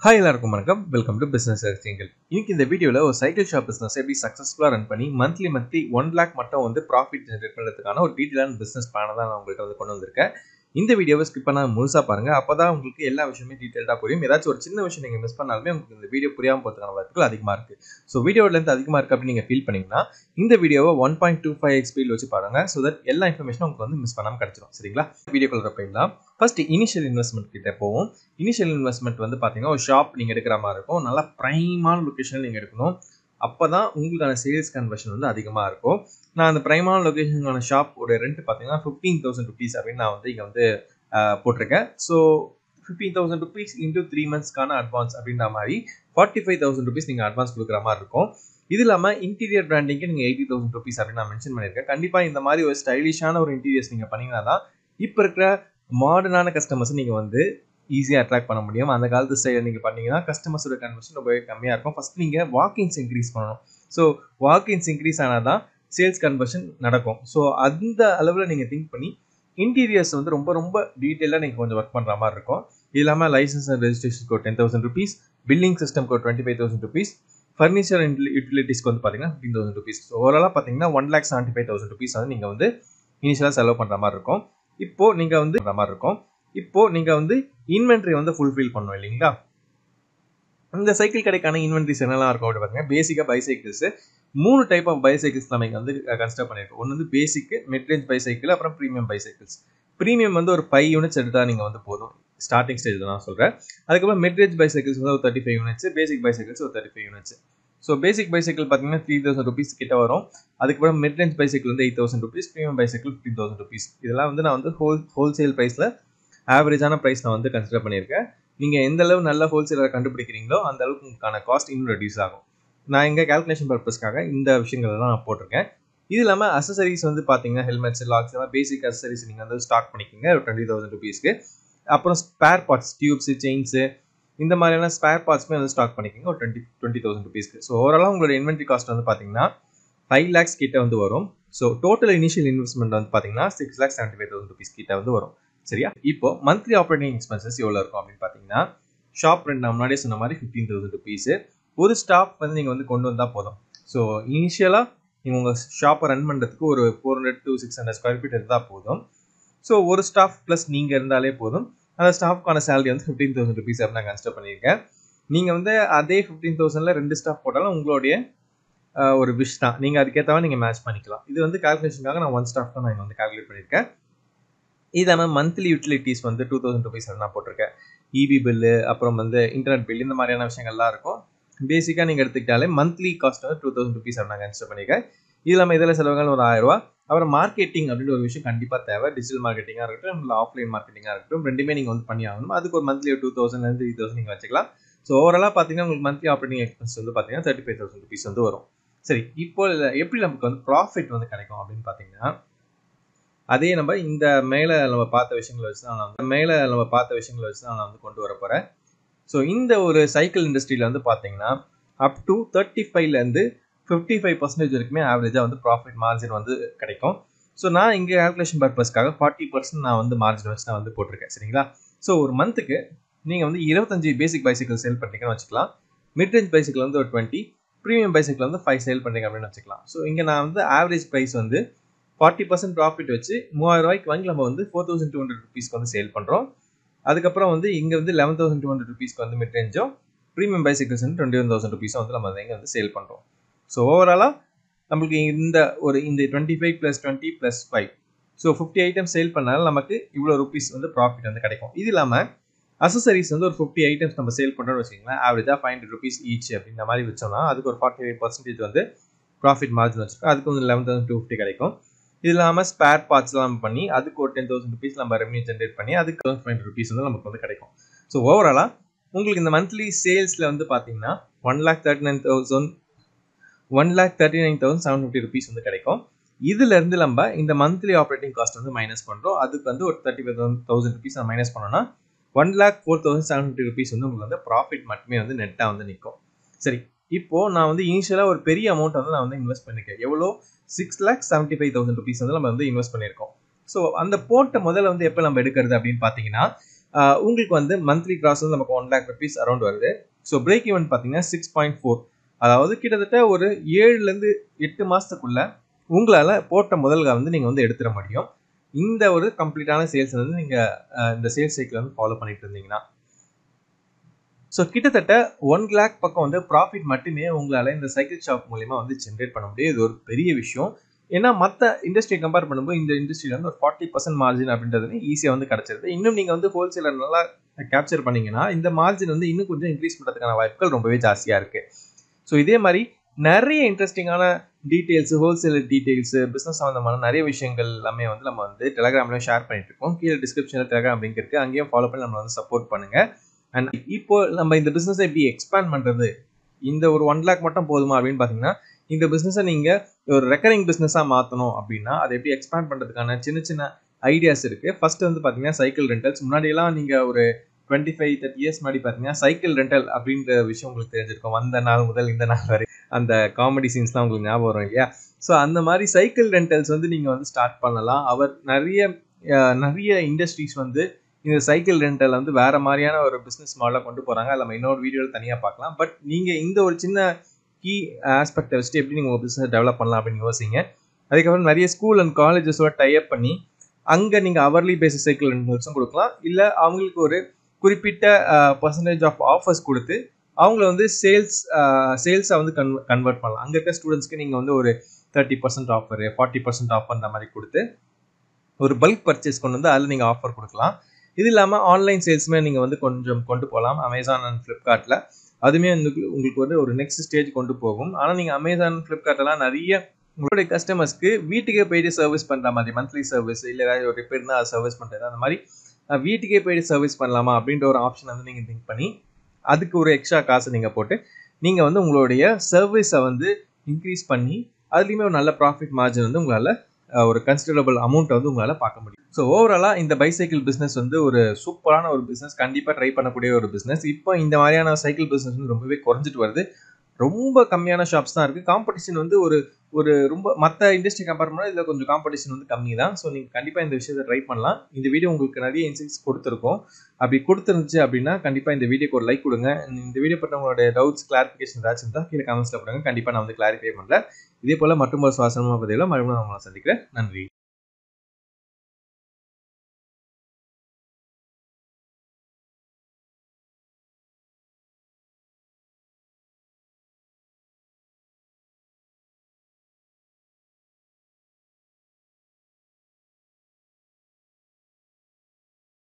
Hi எல்லாருக்கும் வணக்கம். Welcome to business எக்ஸ்சேஞ்சில். இன்னைக்கு இந்த வீடியோல ஒரு சைக்கிள் ஷாப் பிசினஸ் எப்படி சக்சஸ்ஃபுல்லா ரன் பண்ணி மந்த்லி 1 lakh மட்டும் வந்து ப்ராஃபிட் ஜெனரேட் பண்றதுக்கான ஒரு டீடைலான பிசினஸ் பிளானை தான் நான் உங்களுக்கு வந்து கொண்டு வந்திருக்கேன். இந்த வீடியோவை ஸ்கிப் பண்ணாம முழுசா பாருங்க. அப்பதான் உங்களுக்கு எல்லா விஷயமே டீடைலா புரியும். ஏதாச்சும் ஒரு சின்ன விஷயம் நீங்க மிஸ் பண்ணாலுமே உங்களுக்கு இந்த வீடியோ புரியாம போறதுக்கான வாய்ப்புகள் அதிகமா இருக்கு. ஸோ வீடியோல இருந்து அதிகமா இருக்கு அப்படின்னு நீங்க ஃபீல் பண்ணீங்கன்னா இந்த வீடியோவை 1.25x ஸ்பீட்ல வச்சு பாருங்க. ஸோ தட் எல்லா இன்ஃபர்மேஷனும் உங்களுக்கு வந்து மிஸ் பண்ணாம கிடைச்சிடும். சரிங்களா? வீடியோக்குள்ள போயிடலாம். ஃபர்ஸ்ட் இனிஷியல் இன்வெஸ்ட்மெண்ட் கிட்ட போவோம். இனிஷியல் இன்வெஸ்ட்மெண்ட் வந்து பாத்தீங்கன்னா ஒரு ஷாப் நீங்க எடுக்கிற மாதிரி இருக்கும். நல்லா பிரைமான லொகேஷன் நீங்க எடுக்கணும். அப்பதான் உங்களுக்கான சேல்ஸ் கன்வர்ஷன் வந்து அதிகமா இருக்கும். நான் அந்த பிரைமான லொகேஷனுக்கான ஷாப் ஓட ரெண்ட் பாத்தீங்கன்னா 15,000 rupees அப்படின்னு நான் வந்து இங்க வந்து போட்டிருக்கேன். ஸோ 15,000 rupees into 3 monthsக்கான அட்வான்ஸ் அப்படின்ற மாதிரி 45,000 rupees நீங்க அட்வான்ஸ் கொடுக்குற மாதிரி இருக்கும். இது இல்லாம இன்டீரியர் பிராண்டிங்க்கு நீங்க 80,000 rupees அப்படின்னு நான் மென்ஷன் பண்ணியிருக்கேன். கண்டிப்பா இந்த மாதிரி ஒரு ஸ்டைலிஷான ஒரு இன்டீரியர்ஸ் நீங்க பண்ணீங்கன்னா தான் இப்ப இருக்கிற மாடர்னான கஸ்டமர்ஸ் நீங்க வந்து ஈஸியா அட்ராக்ட் பண்ண முடியும். அந்த காலத்து ஸ்டைல நீங்க பண்ணீங்கன்னா கஸ்டமர்ஸோட கன்வர்ஷன் ரொம்பவே கம்மியா இருக்கும். ஃபர்ஸ்ட் நீங்க வாக்கின்ஸ் இன்க்ரீஸ் பண்ணணும். ஸோ வாக்கின்ஸ் இன்க்ரீஸ் ஆனாதான் சேல்ஸ் கன்வர்ஷன் நடக்கும். ஸோ அந்த அளவுல நீங்க திங்க் பண்ணி இன்டீரியர்ஸ் வந்து ரொம்ப ரொம்ப டீட்டெயிலாக நீங்கள் கொஞ்சம் ஒர்க் பண்ணுற மாதிரி இருக்கும். இது இல்லாமல் லைசன்ஸ் அண்ட் ரெஜிஸ்ட்ரேஷனுக்கு ஒரு 10,000 rupees, பில்லிங் சிஸ்டம்க்கு ஒரு 25,000 rupees, ஃபர்னிச்சர் அண்ட் யூட்டிலிட்டிஸ்க்கு வந்து பார்த்தீங்கன்னா 15,000 rupees. ஸோ ஓவராலாக பார்த்தீங்கன்னா 1,75,000 rupees வந்து நீங்கள் வந்து இனிஷியலாக செலவு பண்ணுற மாதிரி இருக்கும். இப்போ நீங்கள் வந்து இன்வென்ட்ரி வந்து ஃபுல்ஃபில் பண்ணணும் இல்லைங்களா? இந்த சைக்கிள் கடைக்கான இன்வென்ட்ரிஸ் என்னெல்லாம் இருக்கும் அப்படின்னு பார்த்தீங்கன்னா பேசிக்காக பைசைக்கிள்ஸ் 3 டைப் ஆஃப் பைசைக்கிள்ஸ் நம்ம இங்கே வந்து கன்சிடர் பண்ணியிருக்கோம். ஒன்று வந்து பேசிக், மிட்ரேஞ்ச் பைசைக்கிள், அப்புறம் ப்ரீமியம் பைசைக்கிள்ஸ். ப்ரீமியம் வந்து ஒரு 5 யூனிட்ஸ் எடுத்தால் நீங்கள் வந்து போதும். ஸ்டார்டிங் ஸ்டேஜில் நான் சொல்கிறேன். அதுக்கப்புறம் மிட்ரேஞ்ச் பைசைக்கிள்ஸ் வந்து ஒரு 35 யூனிட்ஸ், பேசிக் பைசைக்கிள்ஸ் ஒரு 35 யூனிட்ஸ். ஸோ பேசிக் பைசைக்கிள் பார்த்தீங்கன்னா 3,000 rupees கிட்ட வரும். அதுக்கப்புறம் மிட்ரேஞ்ச் பைசைக்கிள் வந்து 8,000 rupees, ப்ரீமியம் பைசைக்கிள் 15,000 rupees. இதெல்லாம் வந்து நான் வந்து ஹோல்சேல் ப்ரைஸில் ஆவரேஜான ப்ரைஸ் நான் வந்து கன்சிடர் பண்ணியிருக்கேன். நீங்கள் எந்த அளவு நல்ல ஹோல்சேலரை கண்டுபிடிக்கிறீங்களோ அந்த அளவுக்கு உங்களுக்கான காஸ்ட் இன்னும் ரெடியூஸ் ஆகும். நான் இங்கே கால்குலேஷன் பர்பஸ்க்காக இந்த விஷயங்கள் தான் நான் போட்டிருக்கேன். இது இல்லாமல் அசசரிஸ் வந்து பார்த்தீங்கன்னா ஹெல்மெட்ஸ், லாக்ஸ், பேசிக் அசசரிஸ் நீங்கள் வந்து ஸ்டாக் பண்ணிக்கோங்க ஒரு 20,000 rupeesக்கு. அப்புறம் ஸ்பேர் பார்ட்ஸ், டியூப்ஸு, செயின்ஸு இந்த மாதிரியான ஸ்பேர் பார்ட்ஸ்மே வந்து ஸ்டாக் பண்ணிக்கோங்க ஒரு 20,000 rupeesக்கு. ஸோ ஓவராலாக உங்களோட இன்வென்ட்ரி காஸ்ட் வந்து பார்த்தீங்கன்னா 5 lakhs கிட்ட வந்து வரும். ஸோ டோட்டல் இனிஷியல் இன்வெஸ்ட்மெண்ட் வந்து பார்த்தீங்கன்னா 6,75,000 rupees கிட்ட வந்து வரும். சரியா? இப்போ மந்த்லி ஆப்ரேட்டிங் எக்ஸ்பென்சஸ் எவ்வளோ இருக்கும் அப்படின்னு பார்த்தீங்கன்னா ஷாப் ரெண்ட் நான் முன்னாடியே சொன்ன மாதிரி 15,000 rupees. ஒரு ஸ்டாஃப் வந்து நீங்கள் வந்து கொண்டு வந்தால் போதும். ஸோ இனிஷியலாக நீங்கள் உங்கள் ஷாப்பை ரன் பண்ணுறதுக்கு ஒரு 400 to 600 square feet இருந்தால் போதும். ஸோ ஒரு ஸ்டாஃப் ப்ளஸ் நீங்கள் இருந்தாலே போதும். அந்த ஸ்டாஃப்க்கான சேலரி வந்து 15,000 rupees அப்படின்னு நான் கன்சிடர் பண்ணியிருக்கேன். நீங்கள் வந்து அதே 15,000ல் 2 ஸ்டாஃப் போட்டாலும் உங்களுடைய ஒரு விஷ் தான். நீங்கள் அதுக்கேற்றவா நீங்கள் மேட்ச் பண்ணிக்கலாம். இது வந்து கால்குலேஷனுக்காக நான் 1 ஸ்டாஃப் தான் நான் வந்து கால்குலேட் பண்ணியிருக்கேன். இதான மந்த்லி யூட்டிலிட்டிஸ் வந்து 2,000 rupees நான் போட்டிருக்கேன். இபி பில்லு, அப்புறம் வந்து இன்டர்நெட் பில், இந்த மாதிரியான விஷயங்கள்லாம் இருக்கும். பேசிக்காக நீங்கள் எடுத்துக்கிட்டாலே மந்த்லி காஸ்ட் வந்து 2,000 rupees நான் கன்சிடர் பண்ணியிருக்கேன். இது இல்லாமல் இதில் செலவுகள் ஒரு 1000 ரூபா. அப்புறம் மார்க்கெட்டிங் அப்படின்ற ஒரு விஷயம் கண்டிப்பாக தேவை. டிஜிட்டல் மார்க்கெட்டிங்காக இருக்கட்டும், இல்லை ஆஃப்லைன் மார்க்கெட்டிங்காக இருக்கட்டும், ரெண்டுமே நீங்கள் வந்து பண்ணி ஆகணும். அதுக்கு ஒரு மந்த்லி 2,000 3,000 நீங்கள் வச்சுக்கலாம். ஸோ ஓவராலாக பார்த்தீங்கன்னா உங்களுக்கு மந்த்லி ஆப்ரேட்டிங் எக்ஸ்பென்ஸ் வந்து பார்த்தீங்கன்னா 35,000 rupees வந்து வரும். சரி, இப்போ எப்படி நமக்கு வந்து ப்ராஃபிட் வந்து கிடைக்கும் அப்படின்னு பார்த்தீங்கன்னா அதே நம்ம இந்த மேலே நம்ம பார்த்த விஷயங்களை வச்சு தான் நான் வந்து கொண்டு வர போகிறேன். ஸோ இந்த ஒரு சைக்கிள் இண்டஸ்ட்ரியில் வந்து பார்த்தீங்கன்னா அப் டு 35லேருந்து 55% வரைக்குமே ஆவரேஜாக வந்து ப்ராஃபிட் மார்ஜின் வந்து கிடைக்கும். ஸோ நான் இங்கே கால்குலேஷன் பர்பஸ்க்காக 40% நான் வந்து மார்ஜின் வச்சு நான் வந்து போட்டிருக்கேன். சரிங்களா? ஸோ ஒரு மந்த்துக்கு நீங்கள் வந்து 25 பேசிக் பைசைக்கிள் சேல் பண்ணுறீங்கன்னு வச்சுக்கலாம். மிட்ரேஞ்ச் பைசைக்கிள் வந்து ஒரு 20, ப்ரீமியம் பைசைக்கிள் வந்து 5 சேல் பண்ணுறீங்க அப்படின்னு வச்சுக்கலாம். ஸோ இங்கே நான் வந்து ஆவரேஜ் ப்ரைஸ் வந்து 40% ப்ராஃபிட் வச்சு 3,000 ரூபாய்க்கு வாங்கி நம்ம வந்து 4,200 rupeesக்கு வந்து சேல் பண்ணுறோம். அதுக்கப்புறம் வந்து இங்கே வந்து 11,200 rupeesக்கு வந்து மிட்ரேஞ்சும், ப்ரீமியம் பைசைக்கிள்ஸ் வந்து 21,000 rupees வந்து நம்ம இங்கே வந்து சேல் பண்ணுறோம். ஸோ ஓவராலாக நம்மளுக்கு இந்த 25 + 20 + 5, ஸோ 50 ஐட்டம்ஸ் சேல் பண்ணாலும் நமக்கு இவ்வளோ rupees வந்து ப்ராஃபிட் வந்து கிடைக்கும். இது இல்லாமல் அசசரிஸ் வந்து ஒரு 50 ஐட்டம்ஸ் நம்ம சேல் பண்ணுறோம்னு வச்சுக்கோங்களேன். ஆவரேஜாக 500 rupees ஈச் அப்படின்ற மாதிரி வச்சோம்னா அதுக்கு ஒரு 45% வந்து ப்ராஃபிட் மார்ஜின் வச்சுருக்கோம். அதுக்கு வந்து 11,250 கிடைக்கும். இது இல்லாமல் ஸ்பேர் பார்ட்ஸ்லாம் பண்ணி அதுக்கு ஒரு 10,000 rupees நம்ம ரெவன்யூ ஜென்ரேட் பண்ணி அதுக்கு 1,500 rupees வந்து நமக்கு வந்து கிடைக்கும். ஸோ ஓவராலாக உங்களுக்கு இந்த மந்த்லி சேல்ஸில் வந்து பார்த்தீங்கன்னா 1,39,750 rupees வந்து கிடைக்கும். இதுலேருந்து நம்ம இந்த மந்த்லி ஆப்ரேட்டிங் காஸ்ட் வந்து மைனஸ் பண்ணுறோம். அதுக்கு வந்து ஒரு 35,000 rupees நம்ம மைனஸ் பண்ணோம்னா 1,04,750 rupees வந்து உங்களுக்கு வந்து ப்ராஃபிட் மட்டுமே வந்து நெட்டாக வந்து நிற்கும். சரி, இப்போது நான் வந்து இனிஷியலாக ஒரு பெரிய அமௌண்ட் வந்து நான் வந்து இன்வெஸ்ட் பண்ணியிருக்கேன். எவ்வளோ? 6,75,000 rupees வந்து நம்ம வந்து இன்வெஸ்ட் பண்ணியிருக்கோம். ஸோ அந்த போட்ட முதல்ல வந்து எப்போ நம்ம எடுக்கிறது அப்படின்னு பார்த்தீங்கன்னா உங்களுக்கு வந்து மந்த்லி கிராஸ் வந்து நமக்கு 1 lakh rupees அரௌண்ட் வருது. ஸோ பிரேக் ஈவன் பார்த்தீங்கன்னா 6.4, அதாவது கிட்டத்தட்ட ஒரு 7லேருந்து 8 மாதத்துக்குள்ள உங்களால் போட்ட முதல்களை வந்து நீங்கள் வந்து எடுத்துட முடியும். இந்த ஒரு கம்ப்ளீட்டான சேல்ஸ் வந்து நீங்கள் இந்த சேல்ஸ் சைக்கிள் வந்து ஃபாலோ பண்ணிட்டு இருந்தீங்கன்னா. ஸோ கிட்டத்தட்ட 1 lakh பக்கம் வந்து ப்ராஃபிட் மட்டுமே உங்களால் இந்த சைக்கிள் ஷாப் மூலிமா வந்து ஜென்ரேட் பண்ண முடியும். இது ஒரு பெரிய விஷயம். ஏன்னா மற்ற இண்டஸ்ட்ரியை கம்பேர் பண்ணும்போது இந்த இண்டஸ்ட்ரியில் வந்து ஒரு 40% மார்ஜின் அப்படின்றது ஈஸியாக வந்து கிடச்சிருது. இன்னும் நீங்கள் வந்து ஹோல்சேலர் நல்லா கேப்சர் பண்ணிங்கன்னா இந்த மார்ஜின் வந்து இன்னும் கொஞ்சம் இன்க்ரீஸ் பண்ணுறதுக்கான வாய்ப்புகள் ரொம்பவே ஜாஸ்தியாக இருக்குது. ஸோ இதே மாதிரி நிறைய இன்ட்ரெஸ்டிங்கான டீட்டெயில்ஸு, ஹோல்சேலர் டீட்டெயில்ஸு, பிஸ்னஸ் சம்மந்தமான நிறைய விஷயங்கள் எல்லாமே வந்து நம்ம வந்து டெலகிராம்லேயும் ஷேர் பண்ணிட்டு இருக்கோம். கீழே டிஸ்கிரிப்ஷனில் டெலகிராம் லிங்க் இருக்குது, அங்கேயும் ஃபாலோ பண்ணி நம்ம வந்து சப்போர்ட் பண்ணுங்கள். அண்ட் இப்போ நம்ம இந்த பிஸ்னஸை எப்படி எக்ஸ்பேண்ட் பண்ணுறது, இந்த ஒரு 1 lakh மட்டும் போதுமா அப்படின்னு பார்த்தீங்கன்னா, இந்த பிஸ்னஸை நீங்கள் ஒரு ரெக்கரிங் பிஸ்னஸாக மாற்றணும் அப்படின்னா அதை எப்படி எக்ஸ்பேண்ட் பண்ணுறதுக்கான சின்ன சின்ன ஐடியாஸ் இருக்குது. ஃபர்ஸ்ட் வந்து பார்த்தீங்கன்னா சைக்கிள் ரெண்டல்ஸ். முன்னாடியெல்லாம் நீங்கள் ஒரு 25-30 இயர்ஸ் முன்னாடி பார்த்தீங்கன்னா சைக்கிள் ரெண்டல் அப்படின்ற விஷயம் உங்களுக்கு தெரிஞ்சிருக்கும். வந்த நாள் முதல் இந்த நாள் வரை அந்த காமெடி சீன்ஸ்லாம் உங்களுக்கு ஞாபகம் வரும் இல்லையா? ஸோ அந்த மாதிரி சைக்கிள் ரெண்டல்ஸ் வந்து நீங்கள் வந்து ஸ்டார்ட் பண்ணலாம். நிறைய இண்டஸ்ட்ரீஸ் வந்து இந்த சைக்கிள் ரெண்டல் வந்து வேறு மாதிரியான ஒரு பிஸ்னஸ் மாடலாக கொண்டு போகிறாங்க. அதை நம்ம இன்னொரு வீடியோவில் தனியாக பார்க்கலாம். பட் நீங்கள் இந்த ஒரு சின்ன கீ ஆஸ்பெக்டை வச்சுட்டு எப்படி நீங்கள் உங்கள் பிஸ்னஸ் டெவலப் பண்ணலாம் அப்படின்னு யோசிங்க. அதுக்கப்புறம் நிறைய ஸ்கூல் அண்ட் காலேஜஸோட டைப் பண்ணி அங்கே நீங்கள் அவர்லி பேசிஸ் சைக்கிள் ரெண்டல்ஸும் கொடுக்கலாம். இல்லை அவங்களுக்கு ஒரு குறிப்பிட்ட பர்சன்டேஜ் ஆஃப் ஆஃபர்ஸ் கொடுத்து அவங்கள வந்து சேல்ஸை வந்து கன்வெர்ட் பண்ணலாம். அங்கே இருக்க ஸ்டூடெண்ட்ஸ்க்கு நீங்கள் வந்து ஒரு 30% ஆஃபரு, 40% ஆஃபர் இந்த மாதிரி கொடுத்து ஒரு பல்க் பர்ச்சேஸ் கொண்டு வந்து அதில் நீங்கள் ஆஃபர் கொடுக்கலாம். இது இல்லாமல் ஆன்லைன் சேல்ஸுமே நீங்கள் வந்து கொஞ்சம் கொண்டு போகலாம். அமேசான் அண்ட் ஃப்ளிப்கார்ட்டில் அதுவுமே உங்களுக்கு வந்து ஒரு நெக்ஸ்ட் ஸ்டேஜ் கொண்டு போகும். ஆனால் நீங்கள் அமேசான் ஃப்ளிப்கார்ட்டெல்லாம் நிறைய உங்களுடைய கஸ்டமர்ஸ்க்கு வீட்டுக்கே போயிட்டு சர்வீஸ் பண்ணுற மாதிரி மந்த்லி சர்வீஸ், இல்லை ஏதாவது ஒரு ரிப்பேர்னா அதை சர்வீஸ் பண்ணுறது, அந்த மாதிரி வீட்டுக்கே போயிட்டு சர்வீஸ் பண்ணலாமா அப்படின்ற ஒரு ஆப்ஷன் வந்து நீங்கள் திங்க் பண்ணி அதுக்கு ஒரு எக்ஸ்ட்ரா காசு நீங்கள் போட்டு நீங்கள் வந்து உங்களுடைய சர்வீஸை வந்து இன்க்ரீஸ் பண்ணி அதுலேயுமே ஒரு நல்ல ப்ராஃபிட் மார்ஜின் வந்து உங்களால் ஒரு கன்சிடரபிள் அமௌண்ட்டை வந்து உங்களால் பார்க்க முடியும். ஸோ ஓவராலாக இந்த பைசைக்கிள் பிஸ்னஸ் வந்து ஒரு சூப்பரான ஒரு பிஸ்னஸ், கண்டிப்பாக ட்ரை பண்ணக்கூடிய ஒரு பிஸ்னஸ். இப்போ இந்த மாதிரியான சைக்கிள் பிஸ்னஸ் வந்து ரொம்பவே குறைஞ்சிட்டு வருது. ரொம்ப கம்மியான ஷாப்ஸ் தான் இருக்குது. காம்படிஷன் வந்து ஒரு ரொம்ப மற்ற இண்டஸ்ட்ரி கம்பேர் பண்ணால் இதில் கொஞ்சம் காம்படிஷன் வந்து கம்மி தான். ஸோ நீங்கள் கண்டிப்பாக இந்த விஷயத்தை ட்ரை பண்ணலாம். இந்த வீடியோ உங்களுக்கு நிறைய இன்சைட்ஸ் கொடுத்துருக்கோம். அப்படி கொடுத்துருந்துச்சு அப்படின்னா கண்டிப்பாக இந்த வீடியோக்கு ஒரு லைக் கொடுங்க. இந்த வீடியோ பற்றி உங்களோட டவுட்ஸ், கிளாரிஃபிகேஷன் ஏதாச்சும் இருந்தால் கீழே கமெண்ட்ஸில் போடுங்க. கண்டிப்பாக நான் வந்து கிளாரிஃபை பண்ணுறேன். இதே போல் மற்றும் ஒரு சுவாசனமாக பதிவில் மறுபடியும் நான் உங்களை சந்திக்கிறேன். நன்றி.